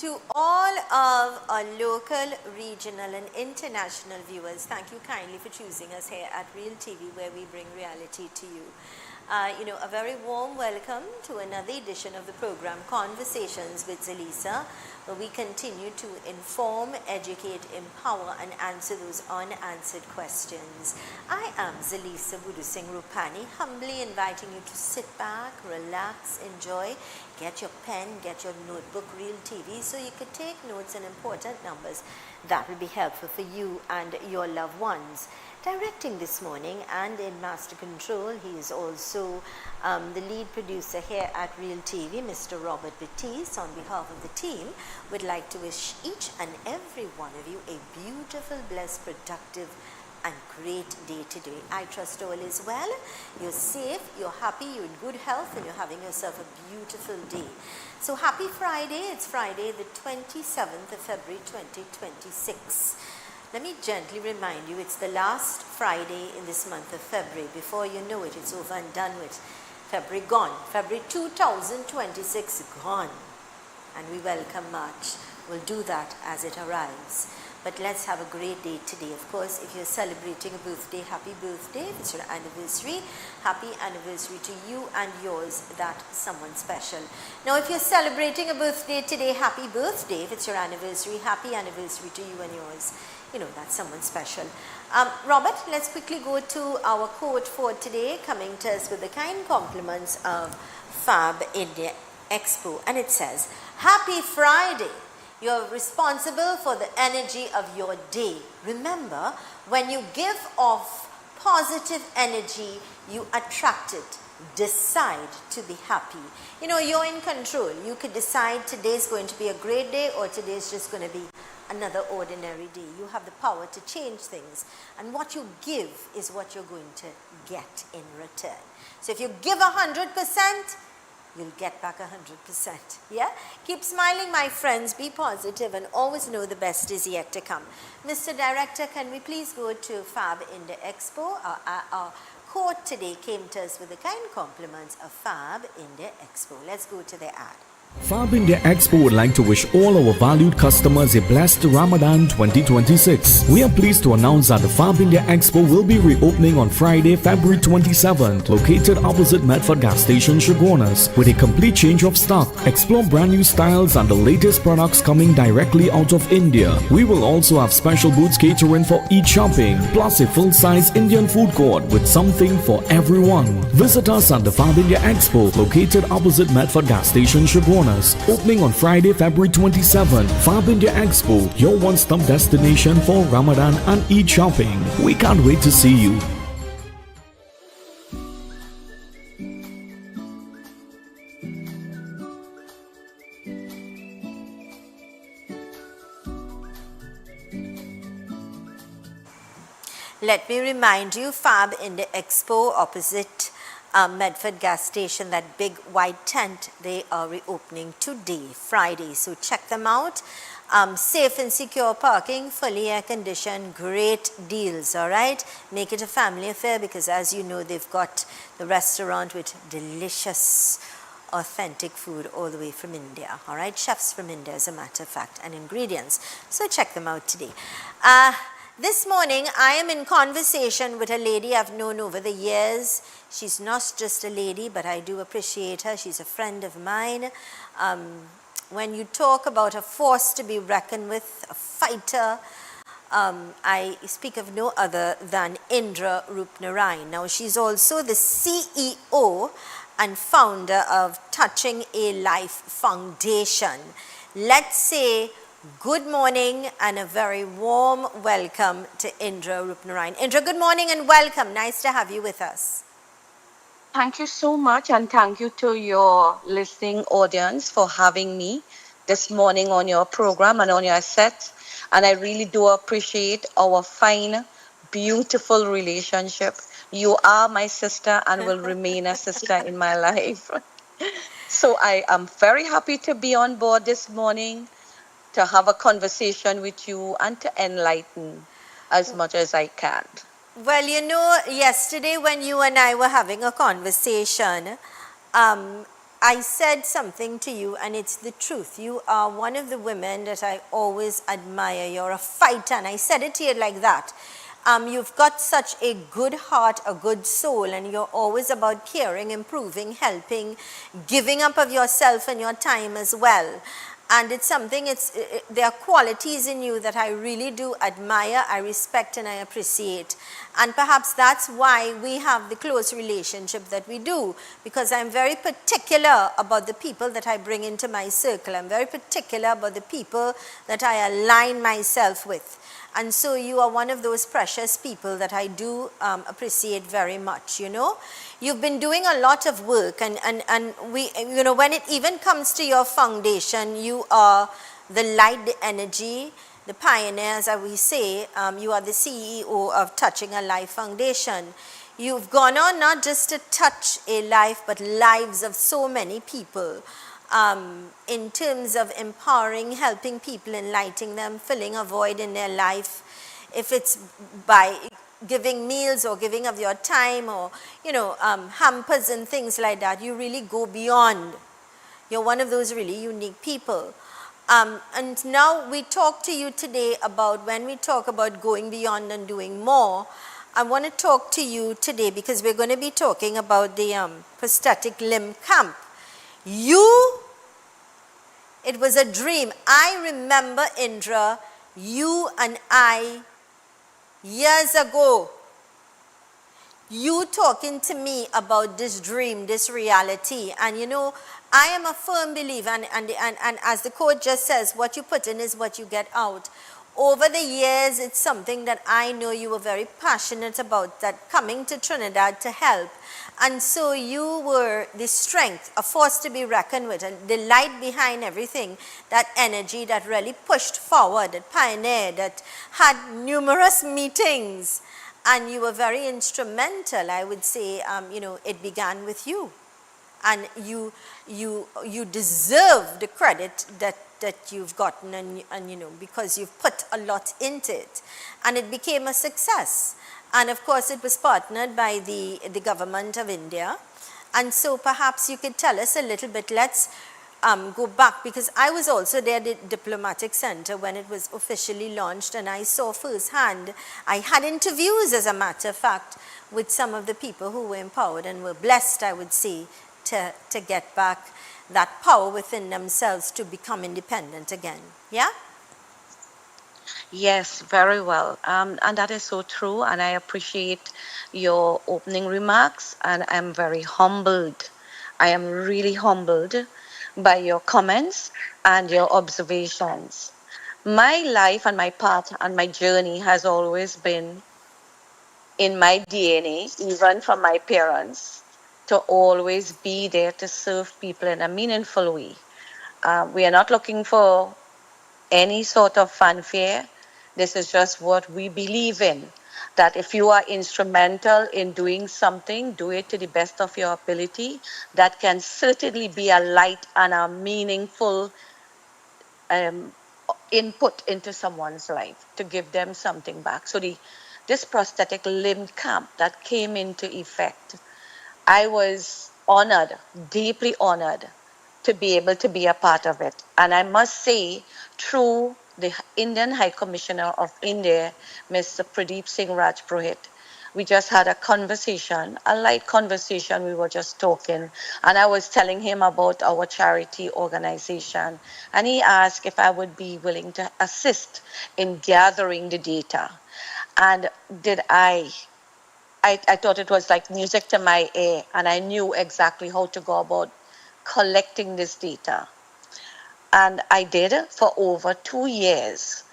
To all of our local, regional and international viewers, thank you kindly for choosing us here at Real TV, where we bring reality to you. A very warm welcome to another edition of the program Conversations with Zelisa, where we continue to inform, educate, empower and answer those unanswered questions. I am Zelisa Roopnarine, humbly inviting you to sit back, relax, enjoy, get your pen, get your notebook, Real TV, so you could take notes and important numbers that will be helpful for you and your loved ones. Directing this morning and in Master Control, he is also the lead producer here at Real TV, Mr. Robert Batiste. On behalf of the team, would like to wish each and every one of you a beautiful, blessed, productive and great day today. I trust all is well, you're safe, you're happy, you're in good health and you're having yourself a beautiful day. So happy Friday. It's Friday the 27th of February 2026. Let me gently remind you, it's the last Friday in this month of February. Before you know it, it's over and done with. February gone. February 2026 gone. And we welcome March. We'll do that as it arrives. But let's have a great day today. Of course, if you're celebrating a birthday, happy birthday. If it's your anniversary, happy anniversary to you and yours, that someone special. Now, if you're celebrating a birthday today, happy birthday. If it's your anniversary, happy anniversary to you and yours. You know, that's someone special. Robert, let's quickly go to our quote for today, coming to us with the kind compliments of Fab India Expo. And it says, Happy Friday. You're responsible for the energy of your day. Remember, when you give off positive energy, you attract it. Decide to be happy. You know, you're in control. You could decide today's going to be a great day or today's just going to be another ordinary day. You have the power to change things. And what you give is what you're going to get in return. So if you give 100%, you'll get back 100%. Yeah? Keep smiling, my friends. Be positive and always know the best is yet to come. Mr. Director, can we please go to Fab India Expo? Our quote today came to us with the kind compliments of Fab India Expo. Let's go to the ad. Fab India Expo would like to wish all our valued customers a blessed Ramadan 2026. We are pleased to announce that the Fab India Expo will be reopening on Friday, February 27th, located opposite Medford Gas Station, Chaguanas, with a complete change of stock. Explore brand new styles and the latest products coming directly out of India. We will also have special booths catering for each shopping, plus a full-size Indian food court with something for everyone. Visit us at the Fab India Expo, located opposite Medford Gas Station, Chaguanas. Opening on Friday, February 27th. Fab India Expo, your one-stop destination for Ramadan and Eid shopping. We can't wait to see you. Let me remind you, Fab India Expo opposite Medford Gas Station, that big white tent, they are reopening today, Friday. So check them out. Safe and secure parking, fully air conditioned, great deals, all right? Make it a family affair because, as you know, they've got the restaurant with delicious, authentic food all the way from India, all right? Chefs from India, as a matter of fact, and ingredients. So check them out today. This morning, I am in conversation with a lady I've known over the years. She's not just a lady, but I do appreciate her. She's a friend of mine. When you talk about a force to be reckoned with, a fighter, I speak of no other than Indra Roopnarine. Now, she's also the CEO and founder of Touching a Life Foundation. Let's say good morning and a very warm welcome to Indra Roopnarine. Indra, good morning and welcome. Nice to have you with us. Thank you so much, and thank you to your listening audience for having me this morning on your program and on your set. And I really do appreciate our fine, beautiful relationship. You are my sister and will remain a sister in my life. So I am very happy to be on board this morning, to have a conversation with you and to enlighten as much as I can. Well, you know, yesterday when you and I were having a conversation, I said something to you, and it's the truth. You are one of the women that I always admire. You're a fighter, and I said it to you like that. You've got such a good heart, a good soul, and you're always about caring, improving, helping, giving up of yourself and your time as well. And it's something, there are qualities in you that I really do admire, I respect, and I appreciate. And perhaps that's why we have the close relationship that we do, because I'm very particular about the people that I bring into my circle. I'm very particular about the people that I align myself with. And so you are one of those precious people that I do appreciate very much, you know. You've been doing a lot of work, and we, you know, when it even comes to your foundation, you are the light, the energy, the pioneers, as we say. You are the CEO of Touching a Life Foundation. You've gone on not just to touch a life, but lives of so many people. In terms of empowering, helping people, enlightening them, filling a void in their life. If it's by giving meals or giving of your time, or, you know, hampers and things like that, you really go beyond. You're one of those really unique people. And now we talk to you today about, when we talk about going beyond and doing more, I want to talk to you today because we're going to be talking about the Prosthetic Limb Camp. It was a dream. I remember, Indra, you and I, years ago, you talking to me about this dream, this reality. And you know, I am a firm believer, and as the quote just says, what you put in is what you get out. Over the years, it's something that I know you were very passionate about, that coming to Trinidad to help. And so you were the strength, a force to be reckoned with, and the light behind everything, that energy that really pushed forward, that pioneered, that had numerous meetings. And you were very instrumental, I would say. You know, it began with you. And you deserve the credit that you've gotten, and you know, because you've put a lot into it. And it became a success. And of course, it was partnered by the government of India. And so perhaps you could tell us a little bit. Let's go back, because I was also there at the Diplomatic Center when it was officially launched, and I saw firsthand. I had interviews, as a matter of fact, with some of the people who were empowered and were blessed, I would say, to get back that power within themselves to become independent again. Yeah? Yes, very well. And that is so true. And I appreciate your opening remarks. And I'm very humbled. I am really humbled by your comments and your observations. My life and my path and my journey has always been in my DNA, even from my parents, to always be there to serve people in a meaningful way. We are not looking for any sort of fanfare. This is just what we believe in, that if you are instrumental in doing something, do it to the best of your ability. That can certainly be a light and a meaningful input into someone's life to give them something back. So this prosthetic limb camp that came into effect, I was honored, deeply honored, to be able to be a part of it. And I must say, through the Indian High Commissioner of India, Mr. Pradeep Singh Rajpurohit, we just had a conversation, a light conversation. We were just talking, and I was telling him about our charity organization, and he asked if I would be willing to assist in gathering the data. And I thought it was like music to my ear, and I knew exactly how to go about collecting this data. And I did for over 2 years,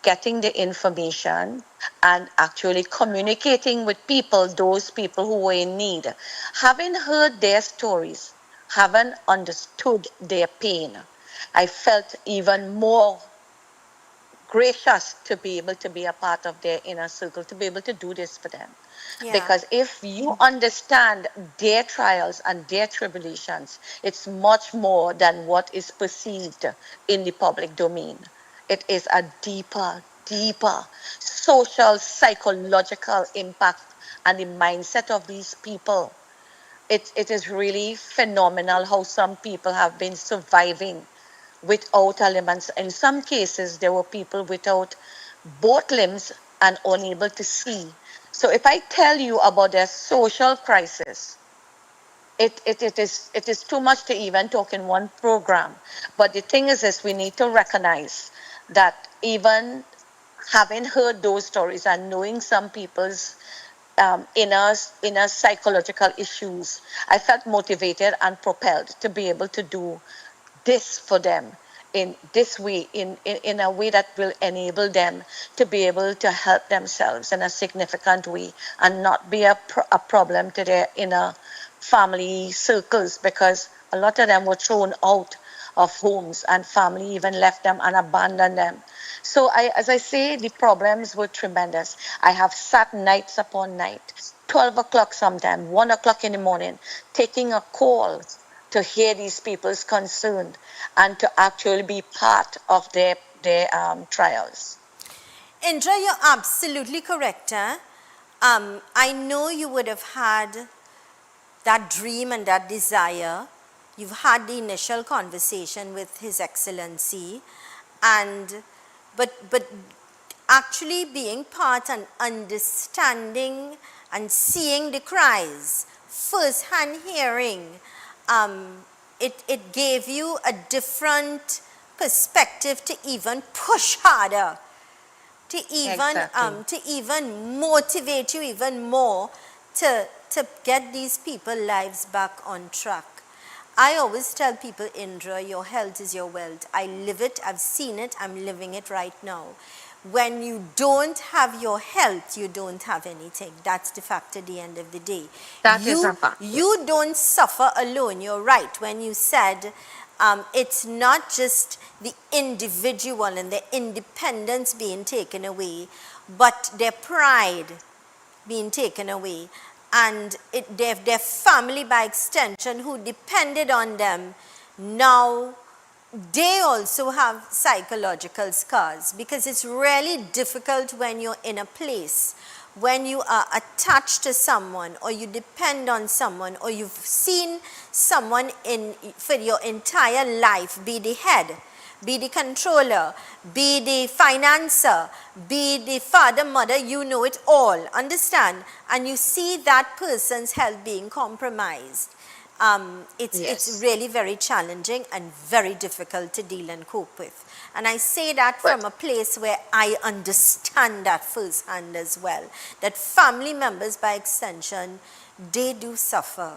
getting the information and actually communicating with people, those people who were in need. Having heard their stories, having understood their pain, I felt even more gracious to be able to be a part of their inner circle, to be able to do this for them. Yeah. Because if you understand their trials and their tribulations, it's much more than what is perceived in the public domain. It is a deeper social, psychological impact, and the mindset of these people it is really phenomenal how some people have been surviving without a limb. And in some cases, there were people without both limbs and unable to see. So if I tell you about their social crisis, it is too much to even talk in one program. But the thing is we need to recognize that even having heard those stories and knowing some people's inner psychological issues, I felt motivated and propelled to be able to do this for them in this way, in a way that will enable them to be able to help themselves in a significant way and not be a problem to their inner family circles, because a lot of them were thrown out of homes and family even left them and abandoned them. So as I say, the problems were tremendous. I have sat nights upon night, 12 o'clock sometime, 1 o'clock in the morning, taking a call to hear these people's concern and to actually be part of their trials. Indra, you're absolutely correct. I know you would have had that dream and that desire. You've had the initial conversation with His Excellency, but actually being part and understanding and seeing the cries, first-hand hearing, it gave you a different perspective to even push harder, to even motivate you even more to get these people's lives back on track. I always tell people, Indra, your health is your wealth. I live it, I've seen it, I'm living it right now. When you don't have your health, you don't have anything. That's the fact at the end of the day. That is a fact. You don't suffer alone. You're right when you said it's not just the individual and their independence being taken away, but their pride being taken away, and their family by extension who depended on them. Now they also have psychological scars, because it's really difficult when you're in a place when you are attached to someone, or you depend on someone, or you've seen someone for your entire life be the head, be the controller, be the financer, be the father, mother, you know it all, understand? And you see that person's health being compromised. It's really very challenging and very difficult to deal and cope with. And I say that from a place where I understand that firsthand as well, that family members by extension, they do suffer.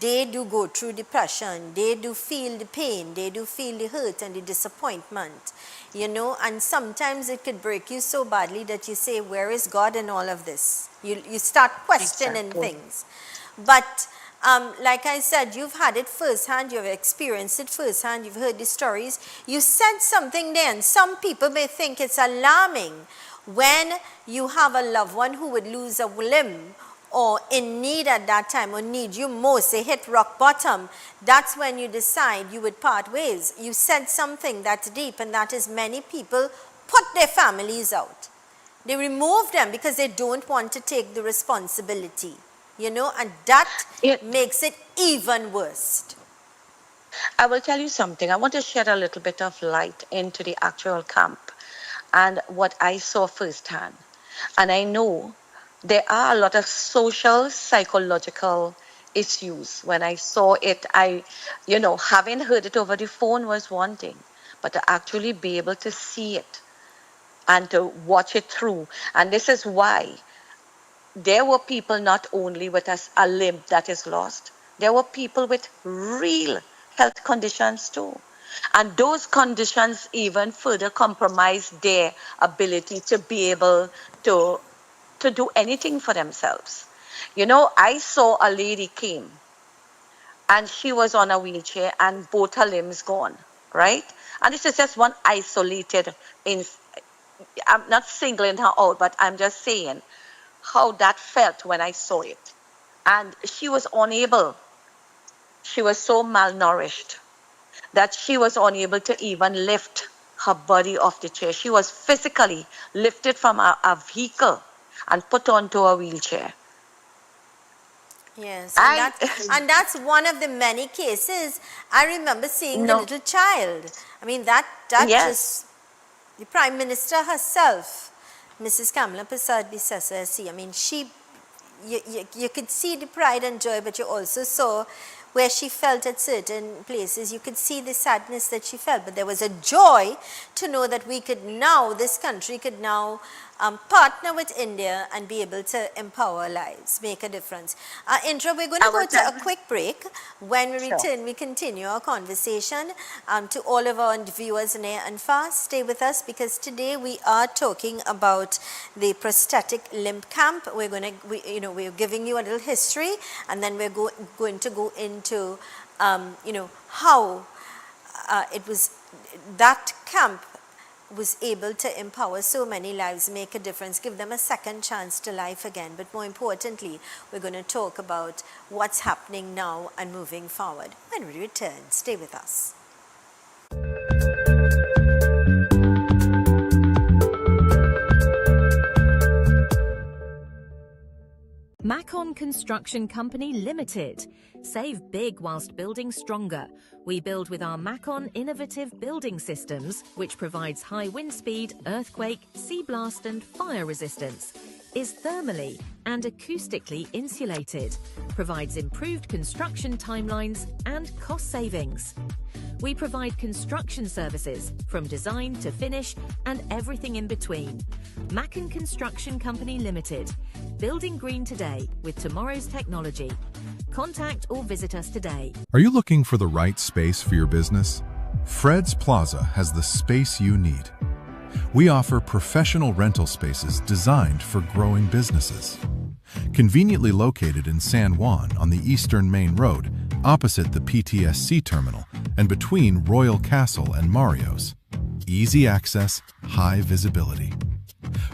They do go through depression, they do feel the pain, they do feel the hurt and the disappointment, you know, and sometimes it could break you so badly that you say, where is God in all of this? You start questioning things. But like I said, you've had it firsthand, you've experienced it firsthand, you've heard the stories. You said something there, and some people may think it's alarming when you have a loved one who would lose a limb, or in need at that time, or need you most, they hit rock bottom. That's when you decide you would part ways. You said something that's deep, and that is many people put their families out. They remove them because they don't want to take the responsibility, you know, and that makes it even worse. I will tell you something. I want to shed a little bit of light into the actual camp and what I saw firsthand. And I know there are a lot of social, psychological issues. When I saw it, having heard it over the phone was one thing, but to actually be able to see it and to watch it through. And this is why there were people not only with a limb that is lost, there were people with real health conditions too. And those conditions even further compromise their ability to be able to do anything for themselves. You know, I saw a lady came and she was on a wheelchair and both her limbs gone, right? And this is just one isolated, I'm not singling her out, but I'm just saying how that felt when I saw it. And she was unable, she was so malnourished that she was unable to even lift her body off the chair. She was physically lifted from a vehicle and put onto a wheelchair. Yes, I and that's one of the many cases. I remember seeing the no, little child. I mean, that yes, just the Prime Minister herself, Mrs. Kamala Prasad Bisasa. I mean, you could see the pride and joy, but you also saw where she felt at certain places. You could see the sadness that she felt, but there was a joy to know that this country could now partner with India and be able to empower lives, make a difference. Indra, we're going to I go will to a tell. quick break. When we Sure. return, we continue our conversation. To all of our viewers near and far, stay with us because today we are talking about the Prosthetic Limb Camp. We're giving you a little history, and then we're going to go into, how it was that camp was able to empower so many lives, make a difference, give them a second chance to life again. But more importantly, we're going to talk about what's happening now and moving forward. When we return, stay with us. Macon Construction Company Limited. Save big whilst building stronger. We build with our Macon innovative building systems, which provides high wind speed, earthquake, sea blast and fire resistance. Is thermally and acoustically insulated. Provides improved construction timelines and cost savings. We provide construction services from design to finish and everything in between. Macon Construction Company Limited. Building green today with tomorrow's technology. Contact or visit us today. Are you looking for the right space for your business? Fred's Plaza has the space you need. We offer professional rental spaces designed for growing businesses. Conveniently located in San Juan on the Eastern Main Road, opposite the PTSC terminal and between Royal Castle and Mario's. Easy access, high visibility.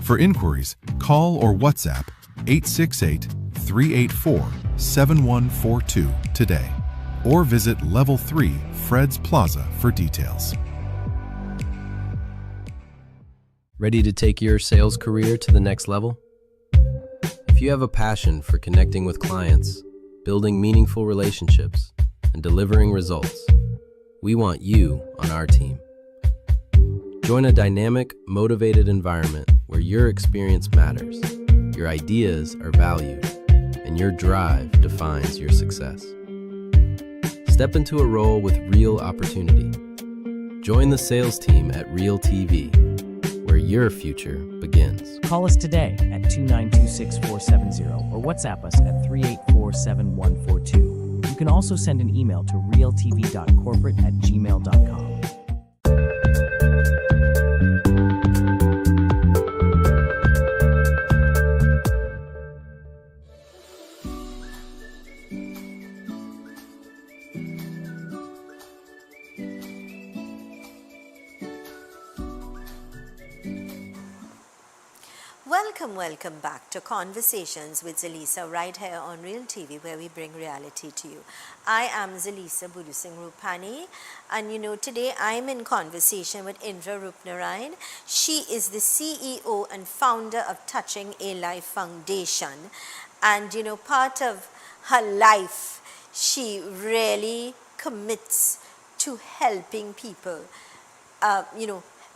For inquiries, call or WhatsApp 868-384-7142 today, or visit Level 3 Fred's Plaza for details. Ready to take your sales career to the next level? If you have a passion for connecting with clients, building meaningful relationships, and delivering results, we want you on our team. Join a dynamic, motivated environment where your experience matters, your ideas are valued, and your drive defines your success. Step into a role with real opportunity. Join the sales team at Real TV, where your future begins. Call us today at 2926470 or WhatsApp us at 3847142. You can also send an email to realtv.corporate@gmail.com. Welcome back to Conversations with Zelisa right here on Real TV, where we bring reality to you. I am Zelisa Roopnarine, and today I'm in conversation with Indra Roopnarine. She is the CEO and founder of Touching a Life Foundation, and part of her life she really commits to helping people,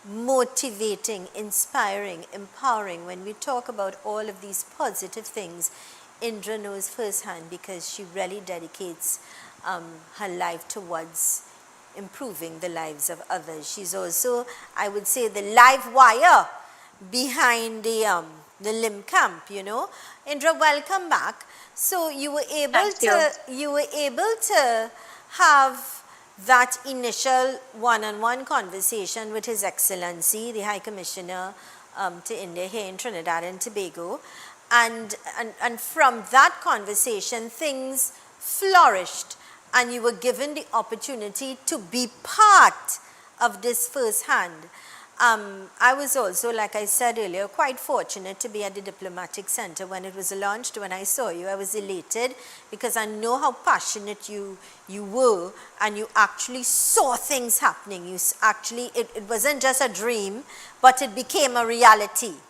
motivating, inspiring, empowering. When we talk about all of these positive things, Indra knows firsthand because she really dedicates her life towards improving the lives of others. She's also, I would say, the live wire behind the limb camp. Indra, welcome back. So you were able to have that initial one-on-one conversation with His Excellency, the High Commissioner to India here in Trinidad and Tobago. And from that conversation, things flourished and you were given the opportunity to be part of this firsthand. I was also, like I said earlier, quite fortunate to be at the Diplomatic Center when it was launched. When I saw you, I was elated because I know how passionate you were, and you actually saw things happening. It wasn't just a dream, but it became a reality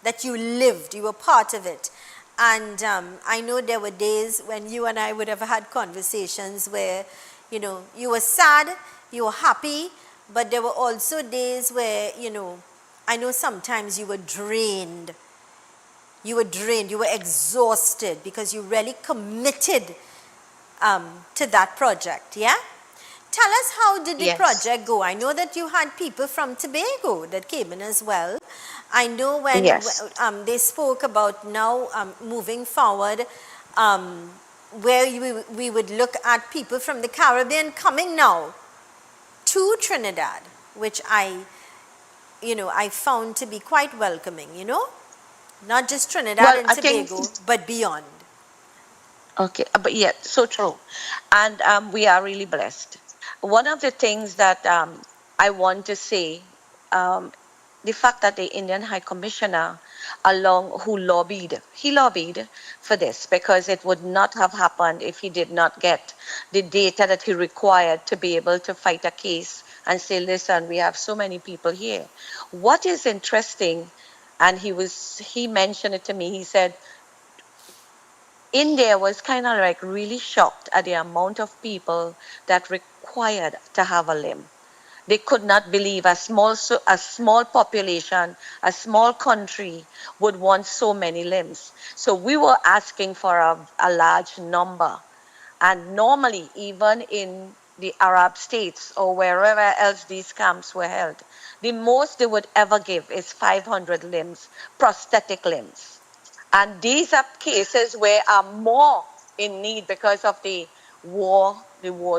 that you lived, you were part of it. And I know there were days when you and I would have had conversations where, you know, you were sad, you were happy, but there were also days where, you know, I know sometimes you were drained. You were exhausted because you really committed to that project, yeah? Tell us, how did the project go? I know that you had people from Tobago that came in as well. I know when they spoke about now moving forward, where we would look at people from the Caribbean coming now to Trinidad, which I found to be quite welcoming, you know? Not just Trinidad and Tobago, but beyond. Okay, but yeah, so true. And we are really blessed. One of the things that I want to say, the fact that the Indian High Commissioner who lobbied for this, because it would not have happened if he did not get the data that he required to be able to fight a case and say, listen, we have so many people here. What is interesting, and he mentioned it to me, he said, India was kind of like really shocked at the amount of people that required to have a limb. They could not believe a small population, a small country would want so many limbs. So we were asking for a large number. And normally, even in the Arab states or wherever else these camps were held, the most they would ever give is 500 limbs, prosthetic limbs. And these are cases where are more in need because of the war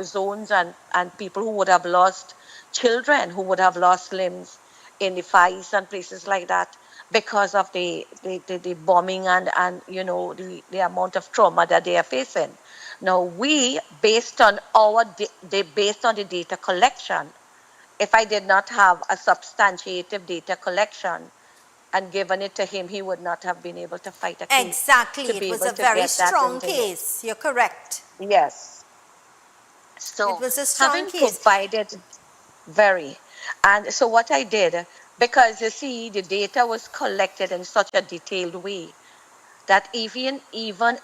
zones, and people who would have lost children, who would have lost limbs in the Far East and places like that because of the bombing and you know, the amount of trauma that they are facing. Now we, based on the data collection, if I did not have a substantiative data collection and given it to him, he would not have been able to fight a case. Exactly, it was a very strong case. You're correct. Yes. So it was a strong case. Provided and so what I did, because you see, the data was collected in such a detailed way that even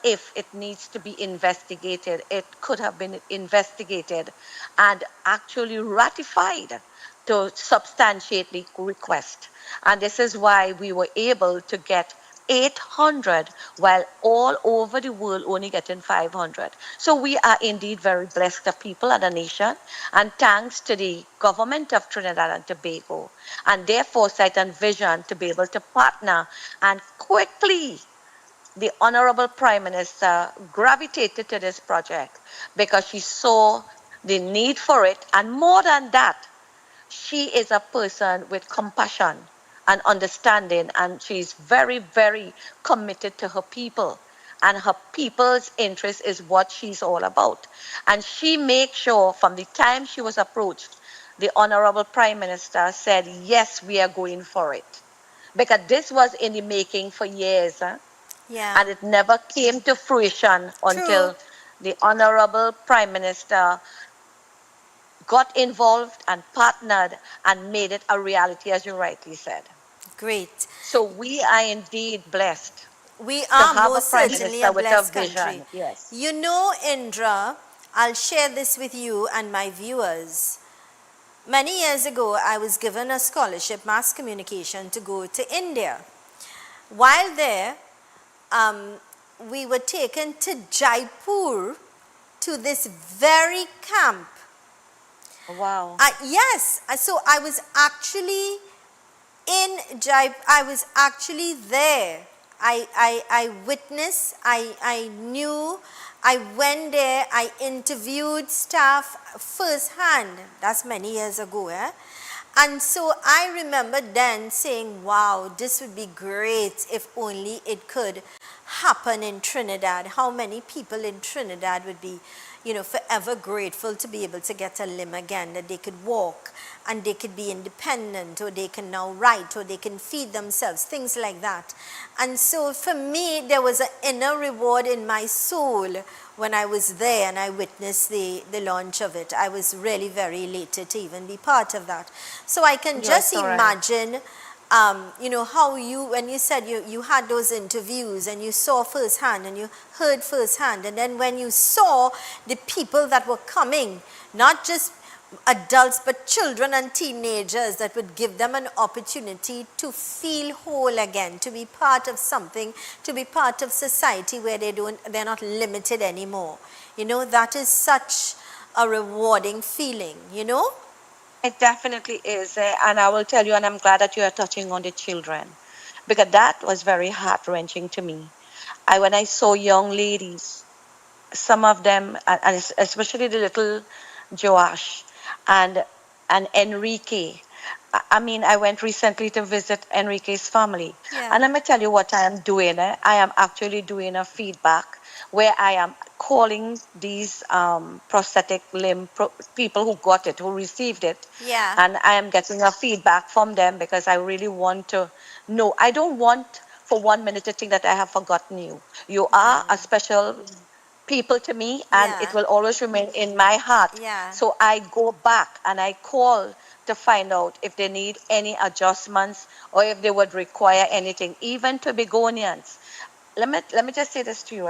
if it needs to be investigated, it could have been investigated and actually ratified to substantiate the request. And this is why we were able to get 800, while all over the world only getting 500. So we are indeed very blessed a people and a nation, and thanks to the government of Trinidad and Tobago and their foresight and vision to be able to partner, and quickly the Honorable Prime Minister gravitated to this project because she saw the need for it, and more than that, she is a person with compassion and understanding, and she's very, very committed to her people, and her people's interest is what she's all about. And she makes sure from the time she was approached, the Honorable Prime Minister said, yes, we are going for it. Because this was in the making for years, and it never came to fruition until the Honorable Prime Minister got involved and partnered and made it a reality, as you rightly said. Great. So we are indeed blessed. We are most certainly a blessed country. Yes. You know, Indra, I'll share this with you and my viewers. Many years ago, I was given a scholarship, mass communication, to go to India. While there, we were taken to Jaipur, to this very camp. Wow. Yes. So I was actually in Jaipur. I was actually there. I witnessed, I knew, I went there, I interviewed staff firsthand. That's many years ago. And so I remember then saying, wow, this would be great if only it could happen in Trinidad. How many people in Trinidad would be, you know, forever grateful to be able to get a limb again, that they could walk and they could be independent, or they can now write, or they can feed themselves, things like that. And so for me, there was an inner reward in my soul when I was there and I witnessed the launch of it. I was really very elated to even be part of that. So I can just imagine you know, how you, when you said you had those interviews and you saw firsthand and you heard firsthand, and then when you saw the people that were coming, not just adults but children and teenagers, that would give them an opportunity to feel whole again, to be part of something, to be part of society where they're not limited anymore. You know, that is such a rewarding feeling, you know. It definitely is. And I will tell you, and I'm glad that you are touching on the children, because that was very heart-wrenching to me. When I saw young ladies, some of them, and especially the little Joash and Enrique. I mean, I went recently to visit Enrique's family. Yeah. And let me tell you what I am doing. I am actually doing a feedback where I am calling these prosthetic limb people who got it, who received it. Yeah. And I am getting a feedback from them because I really want to know. I don't want for 1 minute to think that I have forgotten you. You are a special people to me, and Yeah. it will always remain in my heart. Yeah. So I go back and I call to find out if they need any adjustments or if they would require anything, even Tobagonians. Let me just say this to you.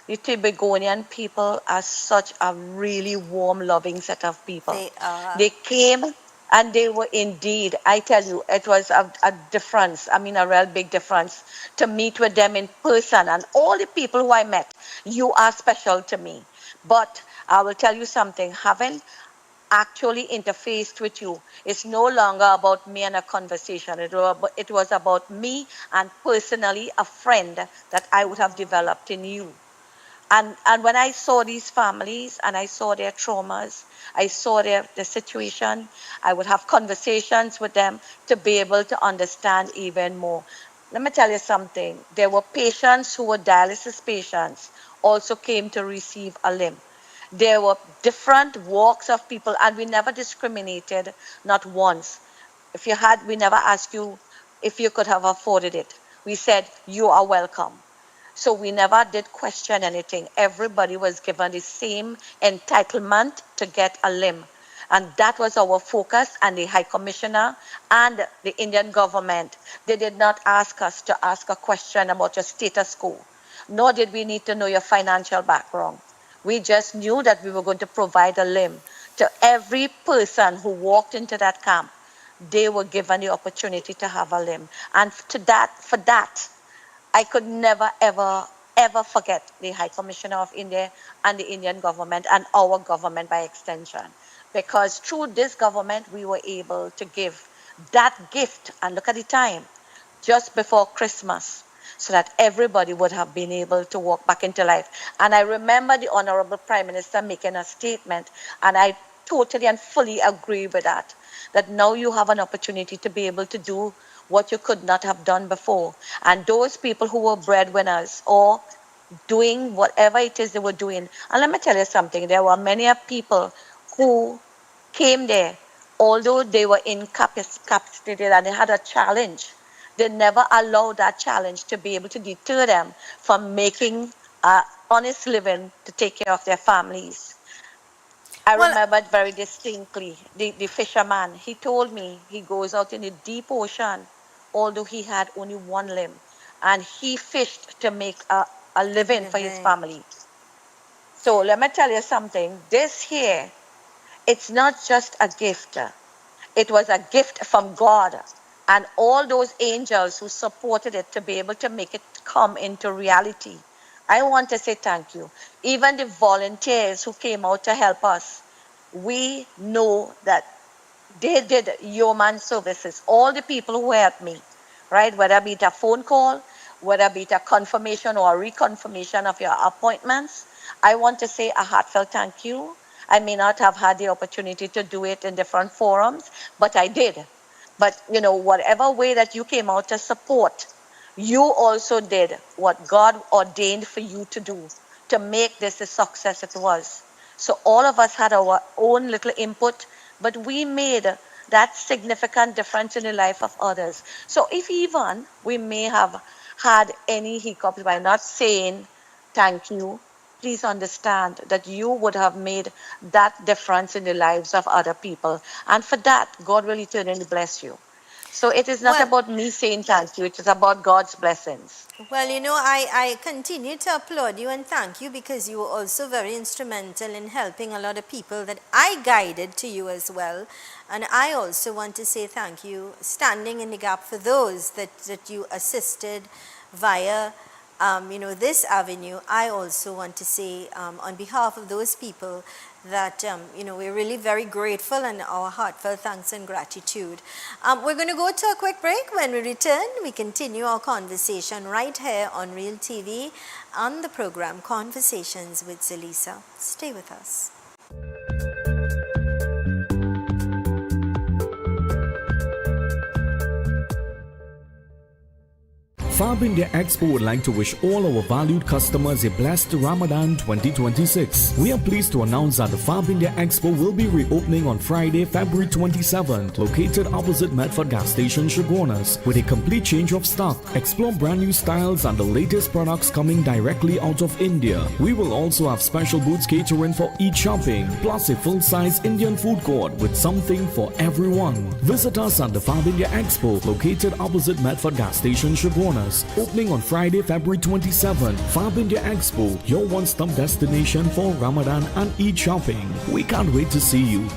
The Tobagonian people are such a really warm, loving set of people. They are. They came and they were indeed, I tell you, it was a difference. I mean, a real big difference to meet with them in person. And all the people who I met, you are special to me. But I will tell you something, having actually interfaced with you, it's no longer about me and a conversation. It was about me and personally a friend that I would have developed in you. And when I saw these families and I saw their traumas, I saw their situation, I would have conversations with them to be able to understand even more. Let me tell you something. There were patients who were dialysis patients also came to receive a limb. There were different walks of people, and we never discriminated, not once. We never asked you if you could have afforded it. We said, you are welcome. So we never did question anything. Everybody was given the same entitlement to get a limb. And that was our focus. And the High Commissioner and the Indian government, they did not ask us to ask a question about your status quo, nor did we need to know your financial background. We just knew that we were going to provide a limb to every person who walked into that camp. They were given the opportunity to have a limb. And for that, I could never, ever forget the High Commissioner of India and the Indian government and our government by extension. Because through this government, we were able to give that gift, and look at the time, just before Christmas, so that everybody would have been able to walk back into life. And I remember the Honorable Prime Minister making a statement, and I totally and fully agree with that now you have an opportunity to be able to do what you could not have done before. And those people who were breadwinners or doing whatever it is they were doing. And let me tell you something, there were many people who came there, although they were incapacitated and they had a challenge. They never allowed that challenge to be able to deter them from making an honest living to take care of their families. I remember it very distinctly. The fisherman, he told me he goes out in the deep ocean, although he had only one limb, and he fished to make a living for his family. So let me tell you something. This here, it's not just a gift. It was a gift from God and all those angels who supported it to be able to make it come into reality. I want to say thank you. Even the volunteers who came out to help us, we know that they did human services. All the people who helped me, right? Whether it be a phone call, whether it be a confirmation or a reconfirmation of your appointments, I want to say a heartfelt thank you. I may not have had the opportunity to do it in different forums, but I did. But, you know, whatever way that you came out to support, you also did what God ordained for you to do to make this the success it was. So all of us had our own little input, but we made that significant difference in the life of others. So if even we may have had any hiccups by not saying thank you, please understand that you would have made that difference in the lives of other people. And for that, God will eternally bless you. So it is not Well, about me saying thank you, it is about God's blessings. Well, I continue to applaud you and thank you because you were also very instrumental in helping a lot of people that I guided to you as well. And I also want to say thank you, standing in the gap for those that you assisted via this avenue. I also want to say on behalf of those people that we're really very grateful and our heartfelt thanks and gratitude. We're going to go to a quick break. When we return, we continue our conversation right here on Real TV on the program Conversations with Zelisa. Stay with us. Fab India Expo would like to wish all our valued customers a blessed Ramadan 2026. We are pleased to announce that the Fab India Expo will be reopening on Friday, February 27th, located opposite Medford Gas Station, Chaguanas, with a complete change of stock. Explore brand new styles and the latest products coming directly out of India. We will also have special booths catering for each shopping, plus a full-size Indian food court with something for everyone. Visit us at the Fab India Expo, located opposite Medford Gas Station, Chaguanas. Opening on Friday, February 27th. Fab India Expo, your one-stop destination for Ramadan and Eid shopping. We can't wait to see you.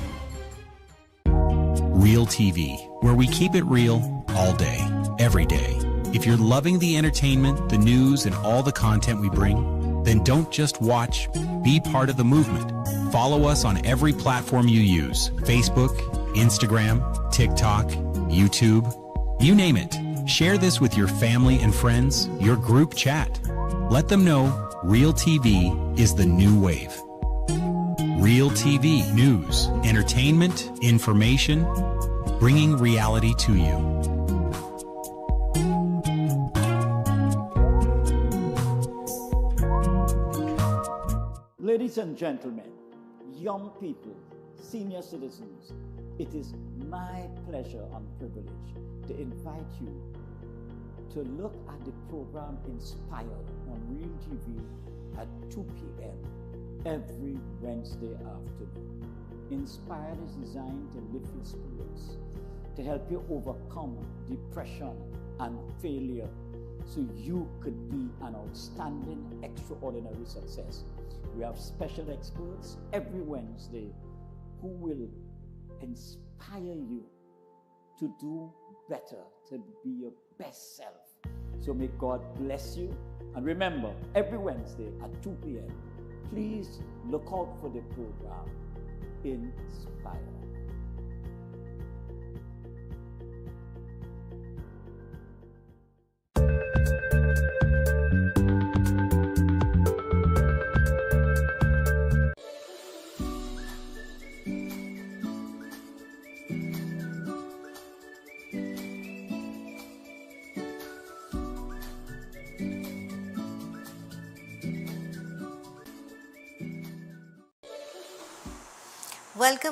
Real TV, where we keep it real all day, every day. If you're loving the entertainment, the news, and all the content we bring, then don't just watch, be part of the movement. Follow us on every platform you use: Facebook, Instagram, TikTok, YouTube, you name it. Share this with your family and friends, your group chat. Let them know Real TV is the new wave. Real TV, news, entertainment, information, bringing reality to you. Ladies and gentlemen, young people, senior citizens, it is my pleasure and privilege to invite you to look at the program Inspired on Real TV at 2 p.m. every Wednesday afternoon. Inspired is designed to lift your spirits, to help you overcome depression and failure so you could be an outstanding, extraordinary success. We have special experts every Wednesday who will inspire you to do better, to be your best self. So may God bless you. And remember, every Wednesday at 2 p.m., please look out for the program Inspire.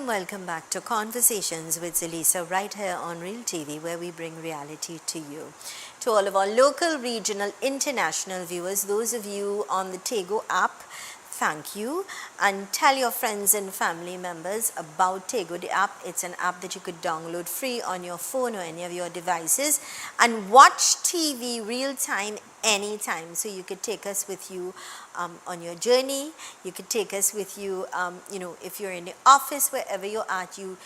Welcome back to Conversations with Zelisa right here on Real TV, where we bring reality to you. To all of our local, regional, international viewers, those of you on the Tego app, thank you, and tell your friends and family members about Tego, the app. It's an app that you could download free on your phone or any of your devices and watch TV real time anytime. So you could take us with you on your journey. You could take us with you, if you're in the office, wherever you're at, you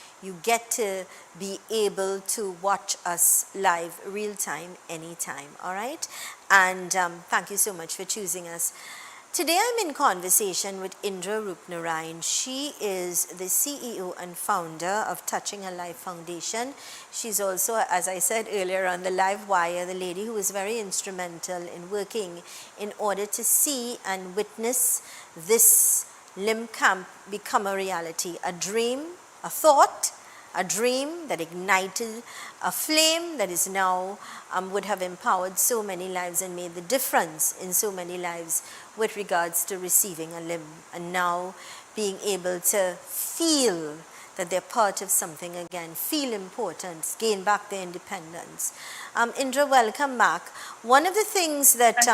get to be able to watch us live real time anytime. All right, and thank you so much for choosing us. Today I'm in conversation with Indra Roopnarine. She is the CEO and founder of Touching a Life Foundation. She's also, as I said earlier on the live wire, the lady who was very instrumental in working in order to see and witness this limb camp become a reality, a dream, a thought, a dream that ignited a flame that is now would have empowered so many lives and made the difference in so many lives with regards to receiving a limb and now being able to feel that they're part of something again, feel important, gain back their independence. Indra, welcome back. One of the things that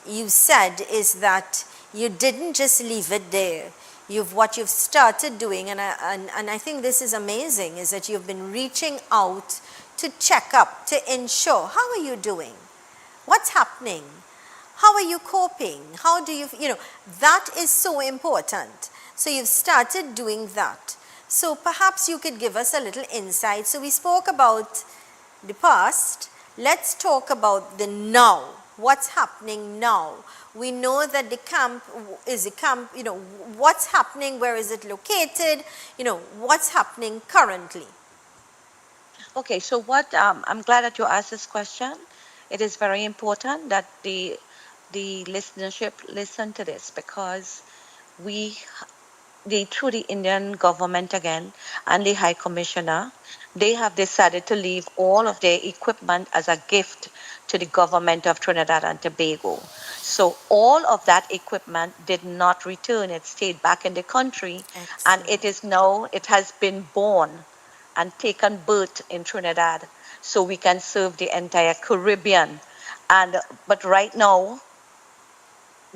you said is that you didn't just leave it there. what you've started doing, and I think this is amazing, is that you've been reaching out to check up, to ensure, how are you doing? What's happening? How are you coping? How do you, that is so important. So you've started doing that. So perhaps you could give us a little insight. So we spoke about the past. Let's talk about the now. What's happening now? We know that the camp is a camp, what's happening, where is it located, what's happening currently? Okay, so I'm glad that you asked this question. It is very important that the listenership listen to this, because through the Indian government again and the High Commissioner, they have decided to leave all of their equipment as a gift to the government of Trinidad and Tobago. So all of that equipment did not return. It stayed back in the country. Excellent. And it has been born and taken birth in Trinidad, so we can serve the entire Caribbean. But right now,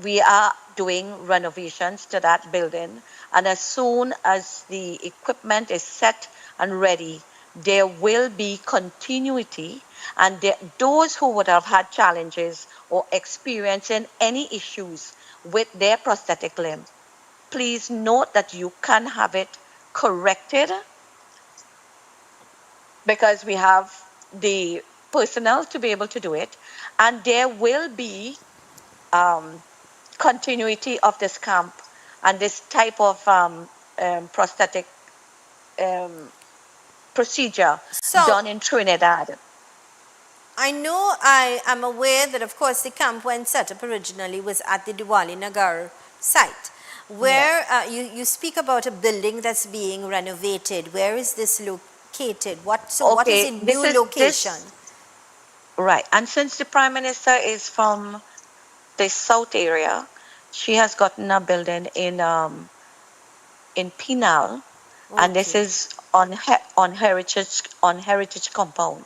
we are doing renovations to that building, and as soon as the equipment is set and ready, there will be continuity, and those who would have had challenges or experiencing any issues with their prosthetic limb, please note that you can have it corrected, because we have the personnel to be able to do it, and there will be continuity of this camp and this type of prosthetic procedure done in Trinidad. I know, I am aware that, of course, the camp, when set up originally, was at the Diwali Nagar site, where you speak about a building that's being renovated. Where is this located? What is the new location? Right, and since the Prime Minister is from the south area, she has gotten a building in Penal, and this is on heritage compound.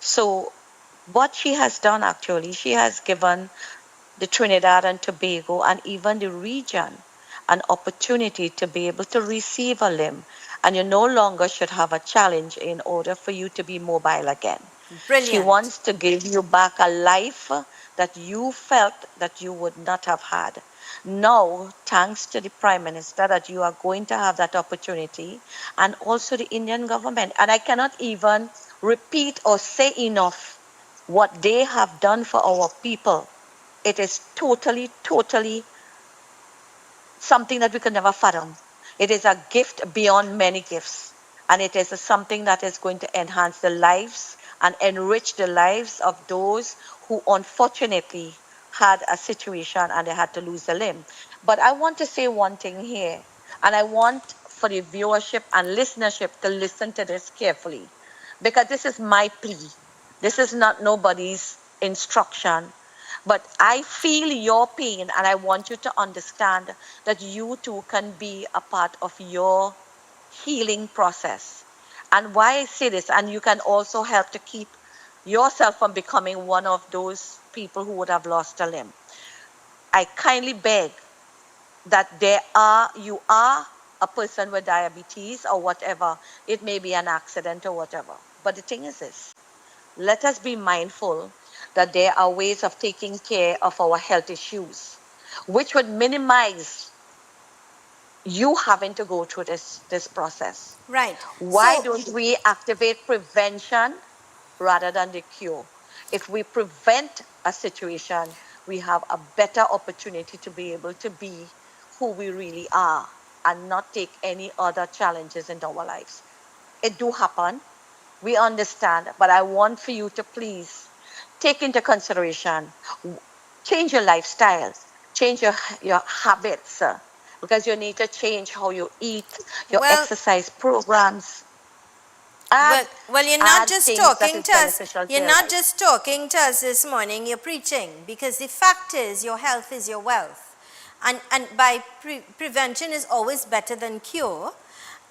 So what she has done, actually, she has given the Trinidad and Tobago and even the region an opportunity to be able to receive a limb, and you no longer should have a challenge in order for you to be mobile again. Brilliant. She wants to give you back a life that you felt that you would not have had. Now, thanks to the Prime Minister, that you are going to have that opportunity, and also the Indian government. And I cannot even repeat or say enough what they have done for our people. It is totally, totally something that we could never fathom. It is a gift beyond many gifts, and it is something that is going to enhance the lives and enrich the lives of those who unfortunately had a situation and they had to lose a limb. But I want to say one thing here, and I want for the viewership and listenership to listen to this carefully, because this is my plea. This is not nobody's instruction, but I feel your pain, and I want you to understand that you too can be a part of your healing process. And why I say this, and you can also help to keep yourself from becoming one of those people who would have lost a limb. I kindly beg that you are a person with diabetes or whatever. It may be an accident or whatever. But the thing is this, let us be mindful that there are ways of taking care of our health issues, which would minimize you having to go through this process. Right. Why don't we activate prevention rather than the cure? If we prevent a situation, we have a better opportunity to be able to be who we really are and not take any other challenges in our lives. It do happen. We understand, but I want for you to please take into consideration, change your lifestyle, change your habits, because you need to change how you eat, your exercise programs. Well, you're not just talking to us. You're not just talking to us this morning. You're preaching, because the fact is, your health is your wealth, and by prevention is always better than cure,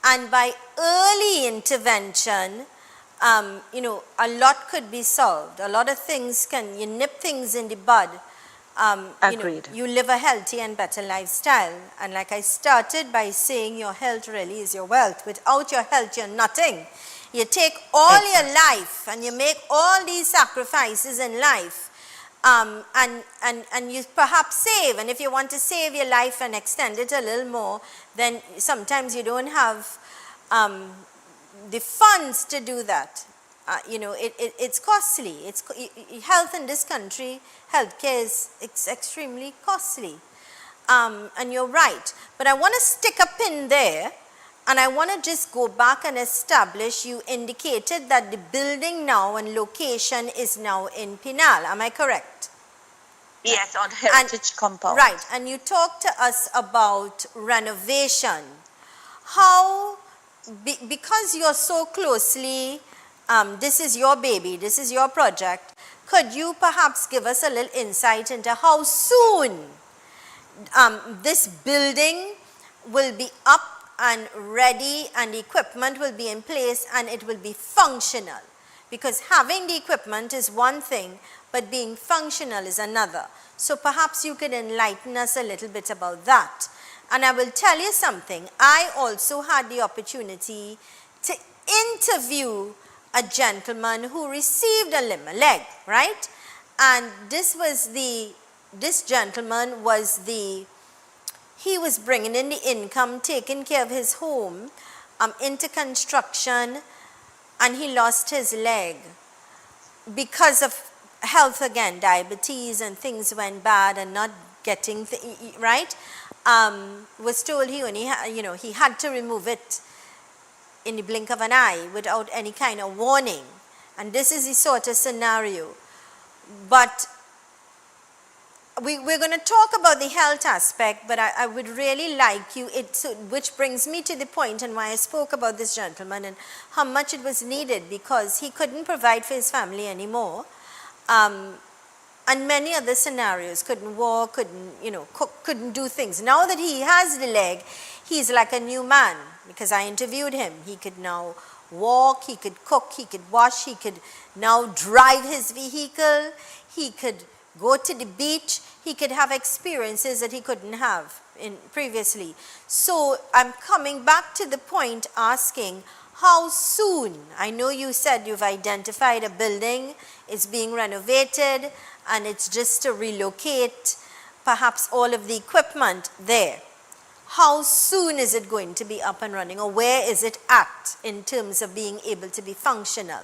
and by early intervention, a lot could be solved. A lot of things you nip things in the bud Agreed. You live a healthy and better lifestyle. And like I started by saying, your health really is your wealth. Without your health, you're nothing. You take all your life and you make all these sacrifices in life, and you perhaps save. And if you want to save your life and extend it a little more, then sometimes you don't have the funds to do that. It's costly. Health in this country, healthcare it's extremely costly. And you're right. But I want to stick a pin there, and I want to just go back and establish, you indicated that the building now and location is now in Pinal. Am I correct? Yes, on Heritage Compound. Right. And you talked to us about renovation. How, because you're so closely, this is your baby, this is your project, could you perhaps give us a little insight into how soon this building will be up and ready and the equipment will be in place and it will be functional? Because having the equipment is one thing, but being functional is another. So perhaps you could enlighten us a little bit about that. And I will tell you something. I also had the opportunity to interview a gentleman who received a leg, right? And this gentleman was he was bringing in the income, taking care of his home, into construction, and he lost his leg because of health again, diabetes, and things went bad and not getting, right? Was told he only, he had to remove it in the blink of an eye without any kind of warning. And this is the sort of scenario. But we're going to talk about the health aspect, but I would really like you, which brings me to the point and why I spoke about this gentleman and how much it was needed, because he couldn't provide for his family anymore. And many other scenarios, couldn't walk, couldn't, cook, couldn't do things. Now that he has the leg, he's like a new man, because I interviewed him. He could now walk, he could cook, he could wash, he could now drive his vehicle, he could go to the beach, he could have experiences that he couldn't have previously. So I'm coming back to the point asking, how soon? I know you said you've identified a building, it's being renovated, and it's just to relocate perhaps all of the equipment there. How soon is it going to be up and running, or where is it at in terms of being able to be functional?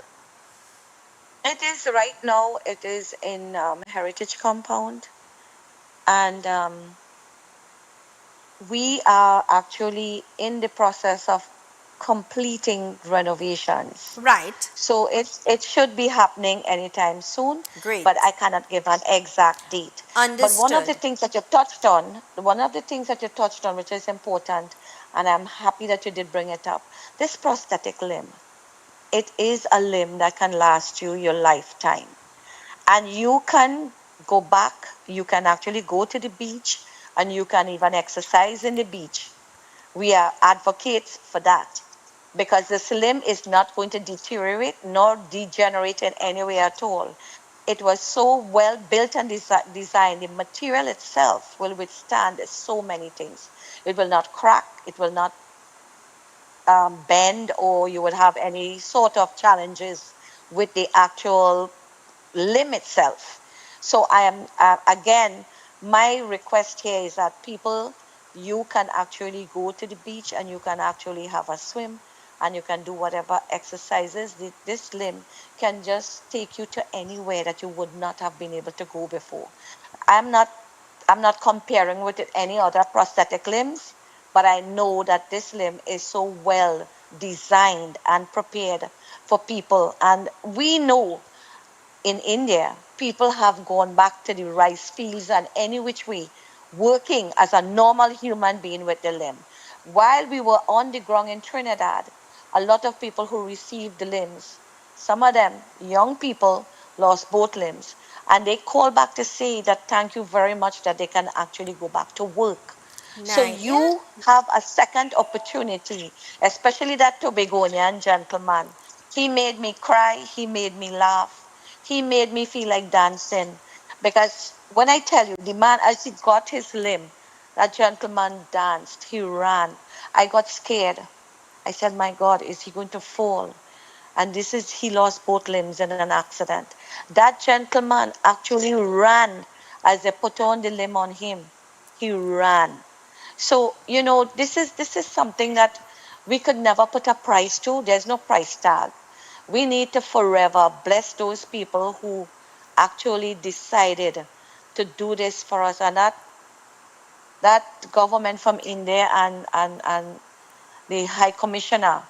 It is right now, it is in Heritage Compound, and we are actually in the process of completing renovations. Right. So it should be happening anytime soon. Great. But I cannot give an exact date. Understood. But one of the things that you touched on, which is important, and I'm happy that you did bring it up, this prosthetic limb, it is a limb that can last you your lifetime. And you can go back, you can actually go to the beach, and you can even exercise in the beach. We are advocates for that, because this limb is not going to deteriorate nor degenerate in any way at all. It was so well built and designed. The material itself will withstand so many things. It will not crack, it will not bend, or you will have any sort of challenges with the actual limb itself. So I am, again, my request here is that people, you can actually go to the beach and you can actually have a swim and you can do whatever exercises. This limb can just take you to anywhere that you would not have been able to go before. I'm not comparing with it any other prosthetic limbs, but I know that this limb is so well designed and prepared for people. And we know in India, people have gone back to the rice fields and any which way, working as a normal human being with the limb. While we were on the ground in Trinidad, a lot of people who received the limbs, some of them, young people, lost both limbs. And they call back to say that thank you very much that they can actually go back to work. Nice. So you have a second opportunity, especially that Tobagonian gentleman. He made me cry, he made me laugh, he made me feel like dancing. Because when I tell you, the man, as he got his limb, that gentleman danced, he ran. I got scared. I said, my God, is he going to fall? And he lost both limbs in an accident. That gentleman actually ran as they put on the limb on him. He ran. So, this is something that we could never put a price to. There's no price tag. We need to forever bless those people who actually decided to do this for us. And that government from India and the High Commissioner,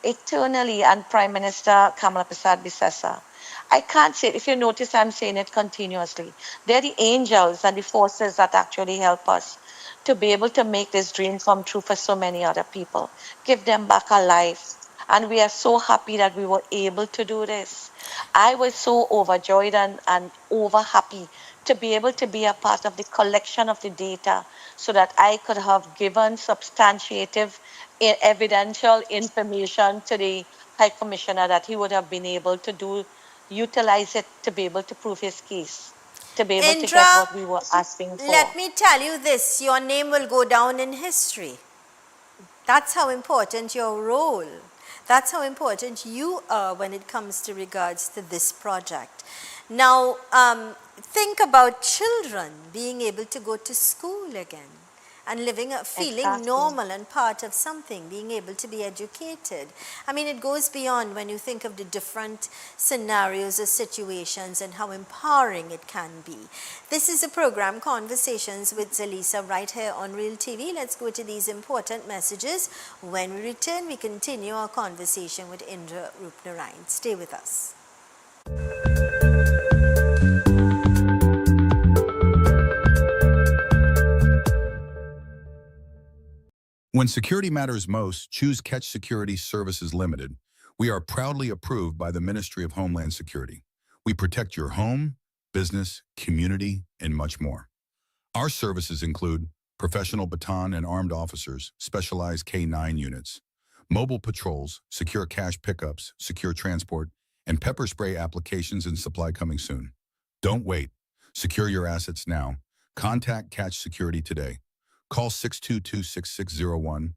eternally, and Prime Minister Kamala Prasad Bisesa. I can't say it. If you notice, I'm saying it continuously. They're the angels and the forces that actually help us to be able to make this dream come true for so many other people. Give them back a life. And we are so happy that we were able to do this. I was so overjoyed and over happy to be able to be a part of the collection of the data so that I could have given substantiative evidential information to the High Commissioner that he would have been able to utilize it to be able to prove his case, to be able to get Indra, what we were asking for. let me tell you this, your name will go down in history. That's how important your role, that's how important you are when it comes to regards to this project. Now, think about children being able to go to school again and feeling Exactly. normal and part of something, being able to be educated. I mean, it goes beyond when you think of the different scenarios or situations and how empowering it can be. This is a program, Conversations with Zelisa, right here on Real TV. Let's go to these important messages. When we return, we continue our conversation with Indra Roopnarine. Stay with us. When security matters most, choose Catch Security Services Limited. We are proudly approved by the Ministry of Homeland Security. We protect your home, business, community, and much more. Our services include professional baton and armed officers, specialized K-9 units, mobile patrols, secure cash pickups, secure transport, and pepper spray applications and supply coming soon. Don't wait. Secure your assets now. Contact Catch Security today. Call 622-6601,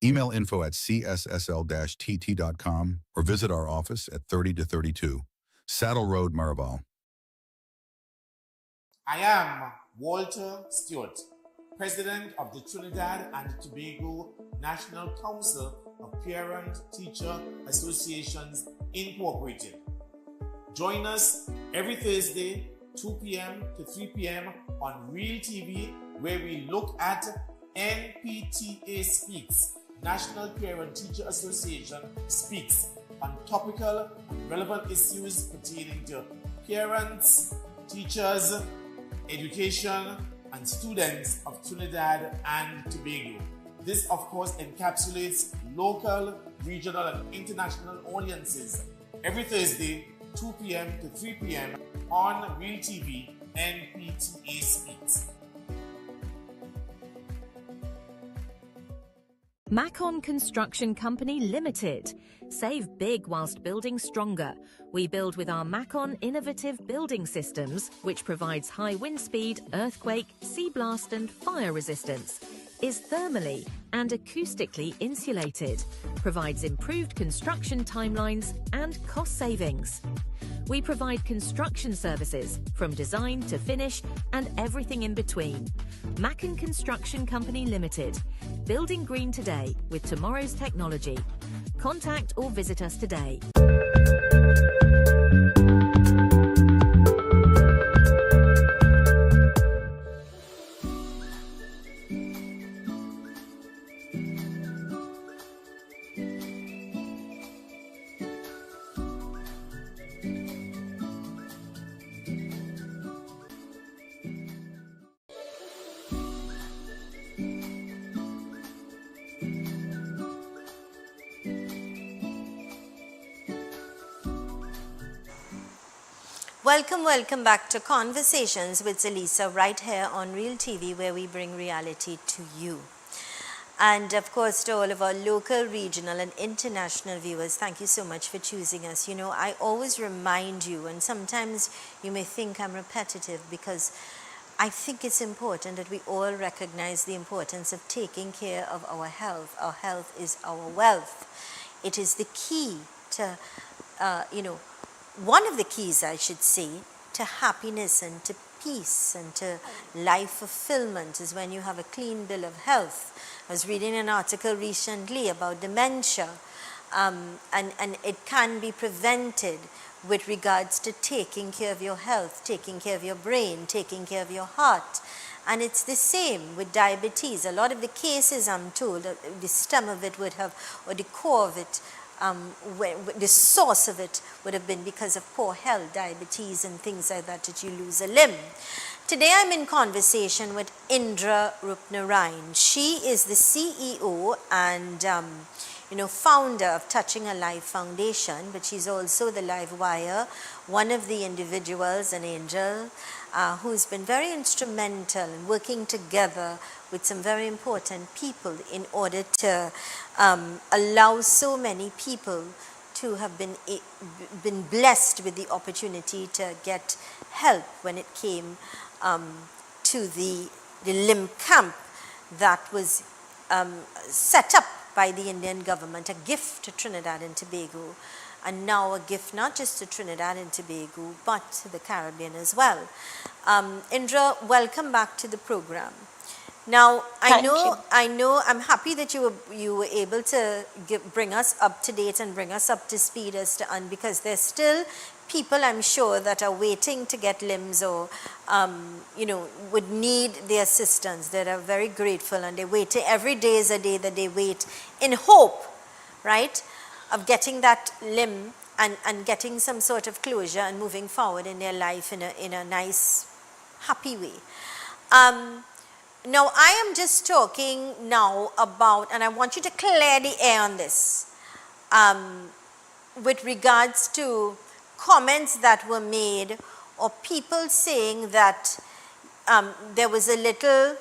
email info@cssl-tt.com, or visit our office at 30-32, Saddle Road, Maraval. I am Walter Stewart, President of the Trinidad and Tobago National Council of Parent-Teacher Associations Incorporated. Join us every Thursday, 2 p.m. to 3 p.m. on Real TV, where we look at NPTA Speaks, National Parent-Teacher Association Speaks, on topical and relevant issues pertaining to parents, teachers, education, and students of Trinidad and Tobago. This, of course, encapsulates local, regional, and international audiences every Thursday, 2 p.m. to 3 p.m. on Real TV, NPTA Speaks. Macon Construction Company Limited. Save big whilst building stronger. We build with our Macon innovative building systems, which provides high wind speed, earthquake, sea blast and fire resistance, is thermally and acoustically insulated, provides improved construction timelines and cost savings. We provide construction services from design to finish and everything in between. Macon Construction Company Limited. Building green today with tomorrow's technology. Contact or visit us today. Welcome back to Conversations with Zelisa, right here on Real TV, where we bring reality to you. And of course, to all of our local, regional, and international viewers, thank you so much for choosing us. You know, I always remind you, and sometimes you may think I'm repetitive, because I think it's important that we all recognize the importance of taking care of our health. Our health is our wealth. It is the key to, one of the keys, I should say, to happiness and to peace and to life fulfillment is when you have a clean bill of health. I was reading an article recently about dementia, and it can be prevented with regards to taking care of your health, taking care of your brain, taking care of your heart. And it's the same with diabetes. A lot of the cases, I'm told, the stem of it would have, or the core of it, the source of it would have been because of poor health, diabetes and things like that, that you lose a limb. Today I'm in conversation with Indra Roopnarine. She is the CEO and founder of Touching a Life Foundation, but she's also the live wire, one of the individuals, an angel, who's been very instrumental in working together with some very important people in order to allow so many people to have been blessed with the opportunity to get help when it came to the limb camp that was set up by the Indian government, a gift to Trinidad and Tobago, and now a gift not just to Trinidad and Tobago, but to the Caribbean as well. Indra, welcome back to the program. Now, I know, I'm happy that you were able to bring us up to date and bring us up to speed as to, because there's still people, I'm sure, that are waiting to get limbs or, would need the assistance, that are very grateful, and they wait. Every day is a day that they wait in hope, right, of getting that limb and getting some sort of closure and moving forward in their life in a nice, happy way. Now, I am just talking now about, and I want you to clear the air on this, with regards to comments that were made or people saying that there was a little,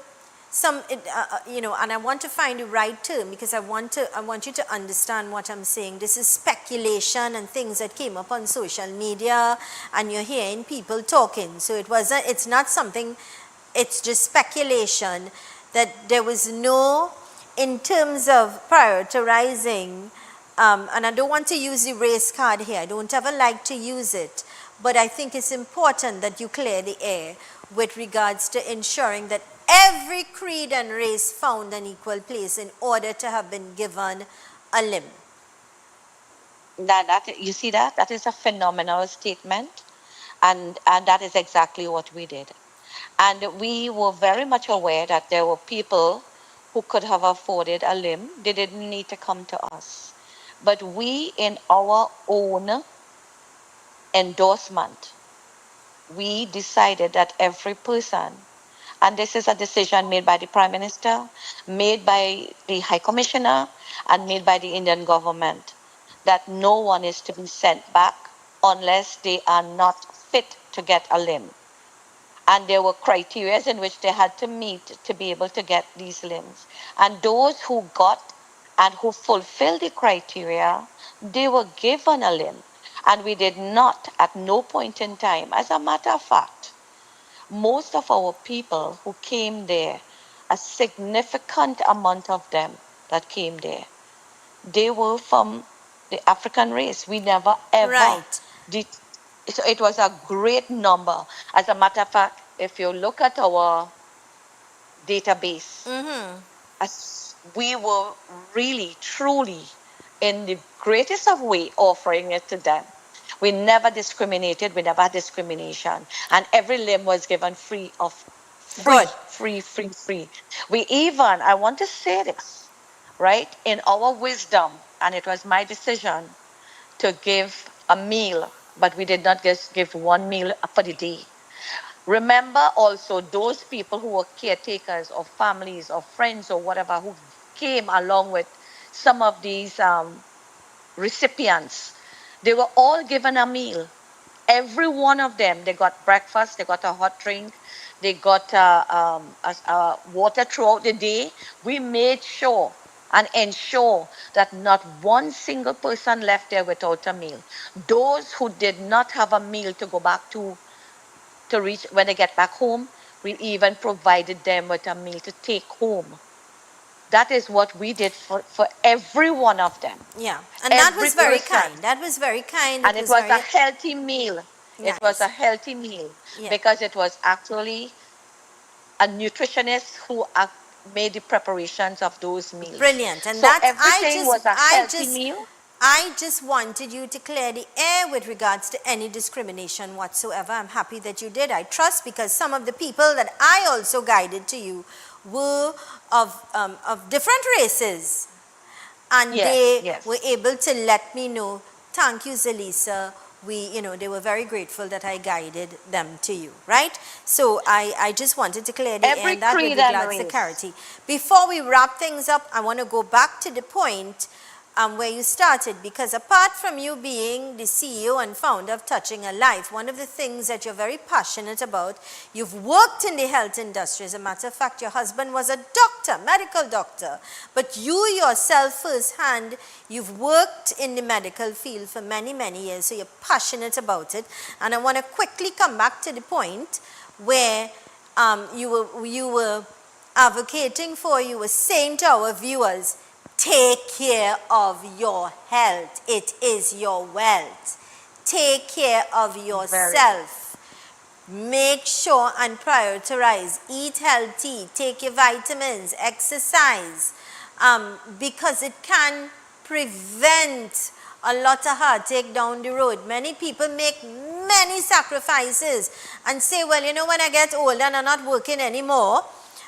and I want to find the right term, because I want you to understand what I'm saying. This is speculation and things that came up on social media, and you're hearing people talking. So it's not something, it's just speculation, that there was no, in terms of prioritizing, and I don't want to use the race card here, I don't ever like to use it, but I think it's important that you clear the air with regards to ensuring that every creed and race found an equal place in order to have been given a limb. You see that? That is a phenomenal statement, and that is exactly what we did. And we were very much aware that there were people who could have afforded a limb. They didn't need to come to us. But we, in our own endorsement, we decided that every person, and this is a decision made by the Prime Minister, made by the High Commissioner, and made by the Indian government, that no one is to be sent back unless they are not fit to get a limb. And there were criteria in which they had to meet to be able to get these limbs. And those who got and who fulfilled the criteria, they were given a limb. And we did not, at no point in time, as a matter of fact, most of our people who came there, a significant amount of them that came there, they were from the African race. We never ever did. So it was a great number. As a matter of fact, if you look at our database, as we were really, truly, in the greatest of way, offering it to them. We never discriminated. We never had discrimination. And every limb was given free. We even, I want to say this, right? In our wisdom, and it was my decision to give a meal, but we did not just give one meal for the day. Remember also those people who were caretakers of families or friends or whatever who came along with some of these recipients. They were all given a meal. Every one of them, they got breakfast, they got a hot drink, they got water throughout the day. We made sure and ensure that not one single person left there without a meal. Those who did not have a meal to go back to reach when they get back home, we even provided them with a meal to take home. That is what we did for every one of them. Yeah, and that Every was very person. kind. That was very kind. And it was a healthy meal. It was a Nice. healthy meal Yeah. because it was actually a nutritionist who made the preparations of those meals. Brilliant. And So that everything was a healthy meal. I just wanted you to clear the air with regards to any discrimination whatsoever. I'm happy that you did. I trust, because some of the people that I also guided to you were of different races, and they were able to let me know. Thank you, Zelisa. They were very grateful that I guided them to you, right? So I just wanted to clear the air, and that with regards to clarity. Before we wrap things up, I want to go back to the point where you started, because apart from you being the CEO and founder of Touching a Life, one of the things that you're very passionate about, you've worked in the health industry. As a matter of fact, your husband was a doctor, medical doctor, but you yourself firsthand, you've worked in the medical field for many, many years, so you're passionate about it. And I want to quickly come back to the point where you were advocating for, you were saying to our viewers, take care of your health. It is your wealth. Take care of yourself. Make sure and prioritize. Eat healthy. Take your vitamins. Exercise. Because it can prevent a lot of heartache down the road. Many people make many sacrifices and say, well, when I get older and I'm not working anymore,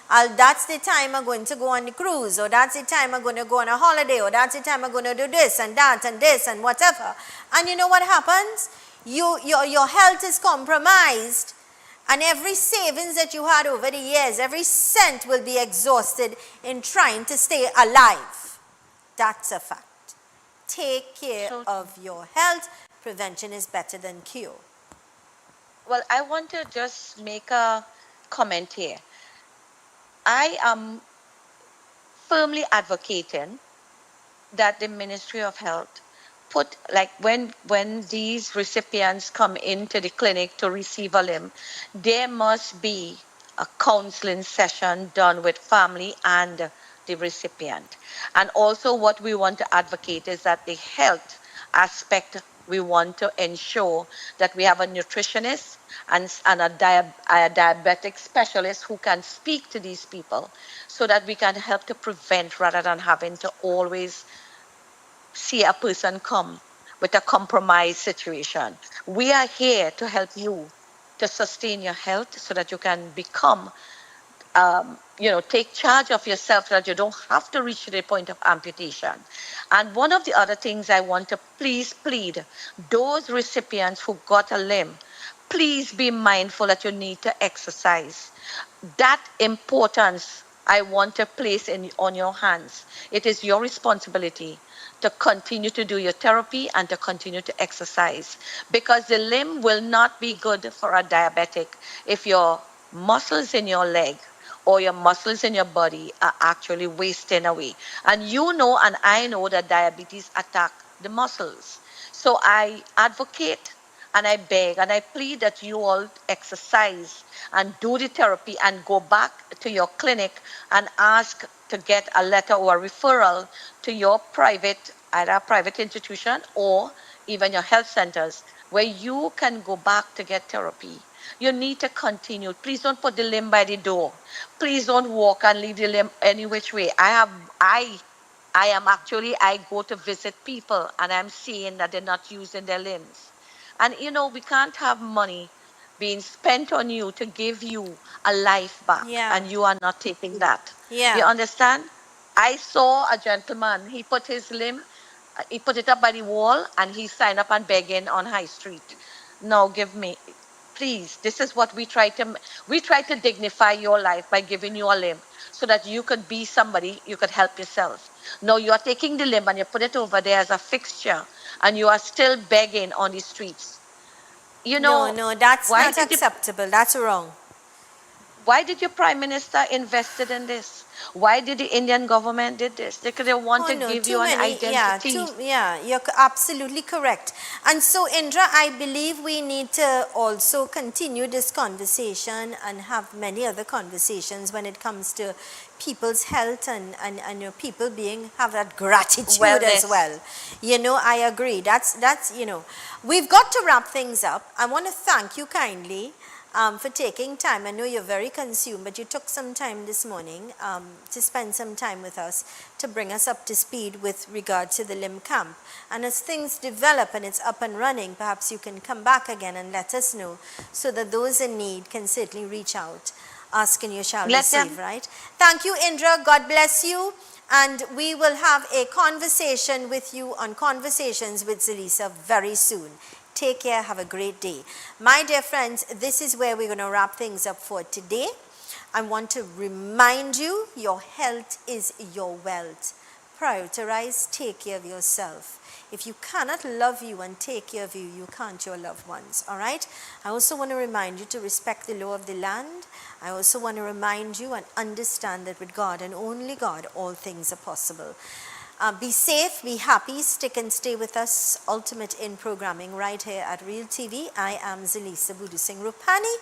that's the time I'm going to go on the cruise, or that's the time I'm going to go on a holiday, or that's the time I'm going to do this and that and this and whatever. And you know what happens? Your health is compromised, and every savings that you had over the years, every cent will be exhausted in trying to stay alive. That's a fact. Take care of your health. Prevention is better than cure. Well, I want to just make a comment here. I am firmly advocating that the Ministry of Health put, like when these recipients come into the clinic to receive a limb, there must be a counseling session done with family and the recipient. And also what we want to advocate is that the health aspect, we want to ensure that we have a nutritionist and a diabetic specialist who can speak to these people so that we can help to prevent rather than having to always see a person come with a compromised situation. We are here to help you to sustain your health so that you can become, take charge of yourself so that you don't have to reach to the point of amputation. And one of the other things I want to please plead, those recipients who got a limb, please be mindful that you need to exercise. That importance I want to place on your hands. It is your responsibility to continue to do your therapy and to continue to exercise, because the limb will not be good for a diabetic if your muscles in your leg or your muscles in your body are actually wasting away. And you know and I know that diabetes attack the muscles. So I advocate and I beg and I plead that you all exercise and do the therapy and go back to your clinic and ask to get a letter or a referral to your private, either a private institution or even your health centers, where you can go back to get therapy. You need to continue. Please don't put the limb by the door. Please don't walk and leave the limb any which way. I go to visit people and I'm seeing that they're not using their limbs. And we can't have money being spent on you to give you a life back, and you are not taking that. You understand? I saw a gentleman, he put his limb, he put it up by the wall and he signed up and begging on High Street. Now give me, please, this is what we try to dignify your life by giving you a limb so that you could be somebody, you could help yourself. No, you are taking the limb and you put it over there as a fixture and you are still begging on the streets. No, that's not acceptable. That's wrong. Why did your prime minister invested in this? Why did the Indian government did this? Because they want to give you an identity. You're absolutely correct. And so, Indra, I believe we need to also continue this conversation and have many other conversations when it comes to people's health and people have that gratitude as well. I agree. That's we've got to wrap things up. I want to thank you kindly for taking time. I know you're very consumed, but you took some time this morning to spend some time with us to bring us up to speed with regard to the limb camp. And as things develop and it's up and running, perhaps you can come back again and let us know so that those in need can certainly reach out. Ask and you shall receive, right? Thank you, Indra. God bless you. And we will have a conversation with you on Conversations with Zelisa very soon. Take care. Have a great day. My dear friends, this is where we're going to wrap things up for today. I want to remind you, your health is your wealth. Prioritize, take care of yourself. If you cannot love you and take care of you, you can't your loved ones, all right? I also want to remind you to respect the law of the land. I also want to remind you and understand that with God and only God, all things are possible. Be safe, be happy, stick and stay with us. Ultimate in programming right here at Real TV. I am Zelisa Budu Singh Rupani.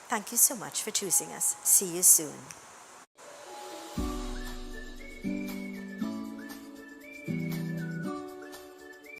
Thank you so much for choosing us. See you soon.